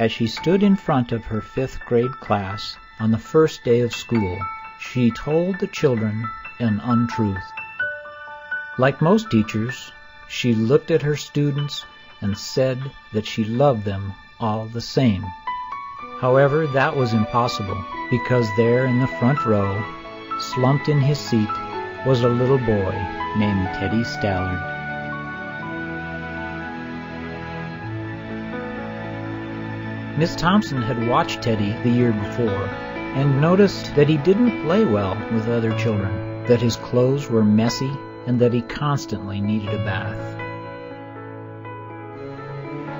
As she stood in front of her 5th grade class on the first day of school, she told the children an untruth. Like most teachers, she looked at her students and said that she loved them all the same. However, that was impossible, because there in the front row, slumped in his seat, was a little boy named Teddy Stallard. Miss Thompson had watched Teddy the year before and noticed that he didn't play well with other children, that his clothes were messy, and that he constantly needed a bath.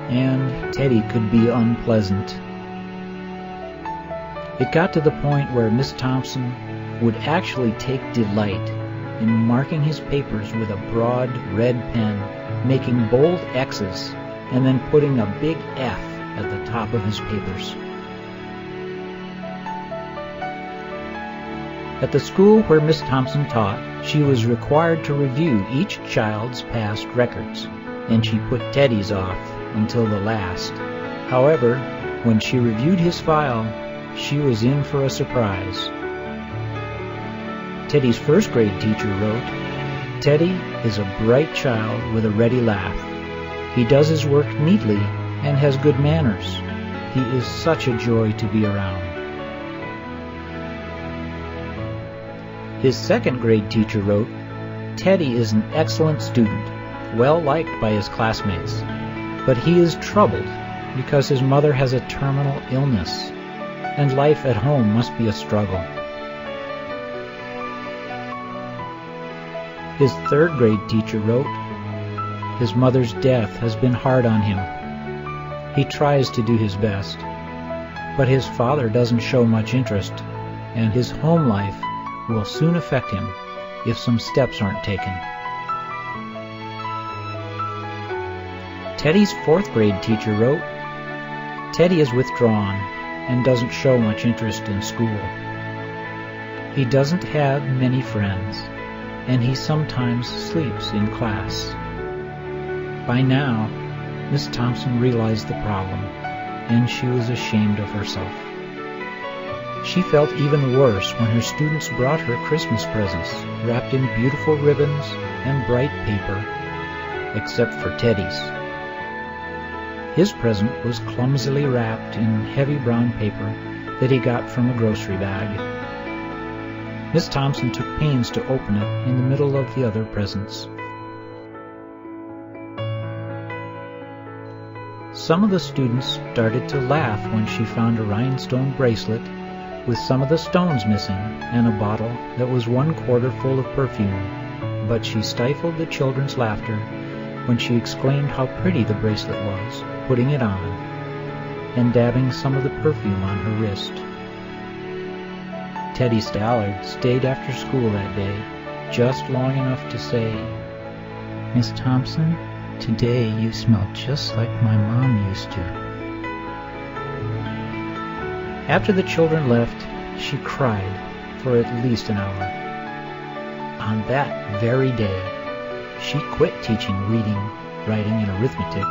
And Teddy could be unpleasant. It got to the point where Miss Thompson would actually take delight in marking his papers with a broad red pen, making bold X's, and then putting a big F at the top of his papers. At the school where Miss Thompson taught, she was required to review each child's past records, and she put Teddy's off until the last. However, when she reviewed his file, she was in for a surprise. Teddy's 1st grade teacher wrote, "Teddy is a bright child with a ready laugh. He does his work neatly and has good manners. He is such a joy to be around." His 2nd grade teacher wrote, "Teddy is an excellent student, well liked by his classmates, but he is troubled because his mother has a terminal illness, and life at home must be a struggle." His 3rd grade teacher wrote, "His mother's death has been hard on him. He tries to do his best, but his father doesn't show much interest, and his home life will soon affect him if some steps aren't taken." Teddy's 4th grade teacher wrote, "Teddy is withdrawn and doesn't show much interest in school. He doesn't have many friends, and he sometimes sleeps in class." By now, Miss Thompson realized the problem, and she was ashamed of herself. She felt even worse when her students brought her Christmas presents, wrapped in beautiful ribbons and bright paper, except for Teddy's. His present was clumsily wrapped in heavy brown paper that he got from a grocery bag. Miss Thompson took pains to open it in the middle of the other presents. Some of the students started to laugh when she found a rhinestone bracelet with some of the stones missing and a bottle that was 1/4 full of perfume, but she stifled the children's laughter when she exclaimed how pretty the bracelet was, putting it on, and dabbing some of the perfume on her wrist. Teddy Stallard stayed after school that day, just long enough to say, "Miss Thompson, today you smell just like my mom used to." After the children left, she cried for at least an hour. On that very day, she quit teaching reading, writing, and arithmetic.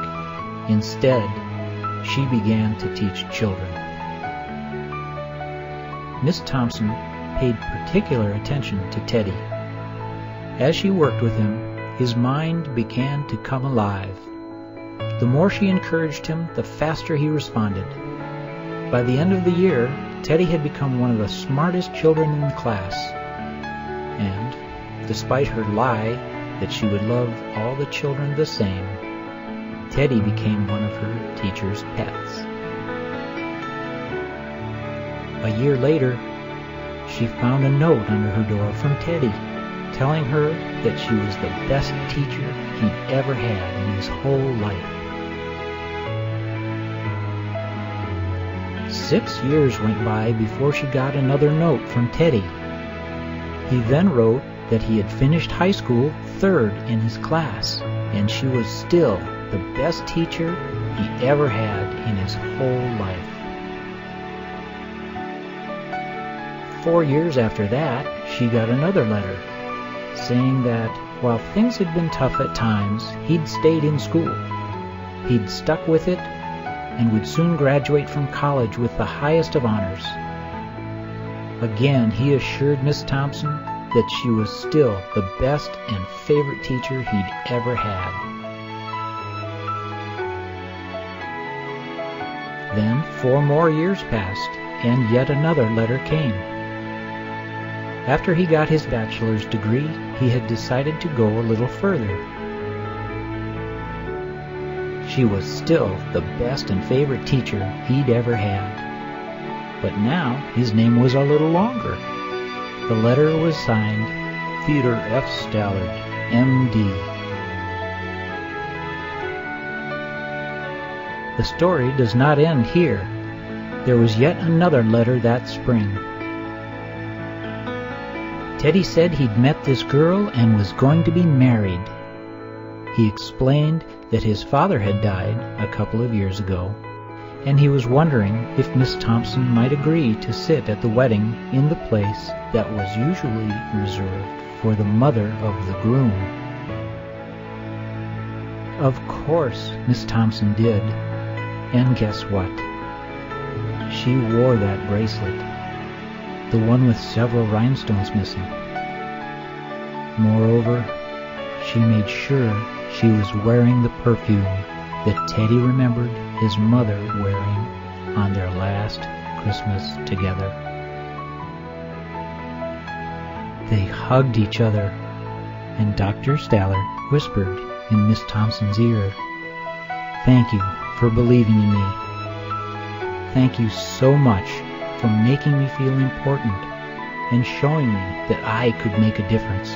Instead, she began to teach children. Miss Thompson paid particular attention to Teddy. As she worked with him, his mind began to come alive. The more she encouraged him, the faster he responded. By the end of the year, Teddy had become one of the smartest children in the class. And, despite her lie that she would love all the children the same, Teddy became one of her teacher's pets. A year later, she found a note under her door from Teddy, telling her that she was the best teacher he'd ever had in his whole life. 6 years went by before she got another note from Teddy. He then wrote that he had finished high school 3rd in his class, and she was still the best teacher he ever had in his whole life. 4 years after that, she got another letter, saying that while things had been tough at times, he'd stayed in school. He'd stuck with it, and would soon graduate from college with the highest of honors. Again, he assured Miss Thompson that she was still the best and favorite teacher he'd ever had. Then 4 more years passed, and yet another letter came. After he got his bachelor's degree, he had decided to go a little further. She was still the best and favorite teacher he'd ever had. But now his name was a little longer. The letter was signed Theodore F. Stallard, M.D. The story does not end here. There was yet another letter that spring. Teddy said he'd met this girl and was going to be married. He explained that his father had died a couple of years ago, and he was wondering if Miss Thompson might agree to sit at the wedding in the place that was usually reserved for the mother of the groom. Of course, Miss Thompson did, and guess what? She wore that bracelet, the one with several rhinestones missing. Moreover, she made sure she was wearing the perfume that Teddy remembered his mother wearing on their last Christmas together. They hugged each other, and Dr. Stallard whispered in Miss Thompson's ear, "Thank you for believing in me. Thank you so much for making me feel important and showing me that I could make a difference."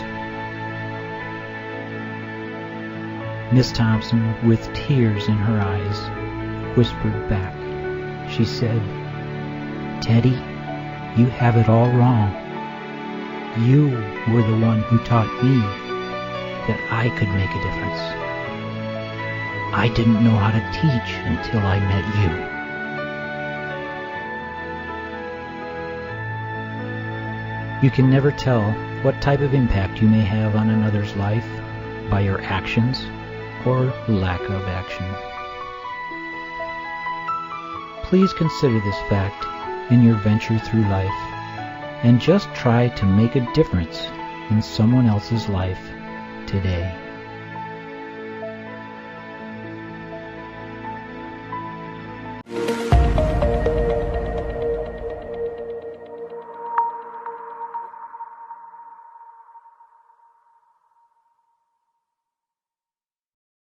Miss Thompson, with tears in her eyes, whispered back. She said, "Teddy, you have it all wrong. You were the one who taught me that I could make a difference. I didn't know how to teach until I met you." You can never tell what type of impact you may have on another's life by your actions or lack of action. Please consider this fact in your venture through life, and just try to make a difference in someone else's life today.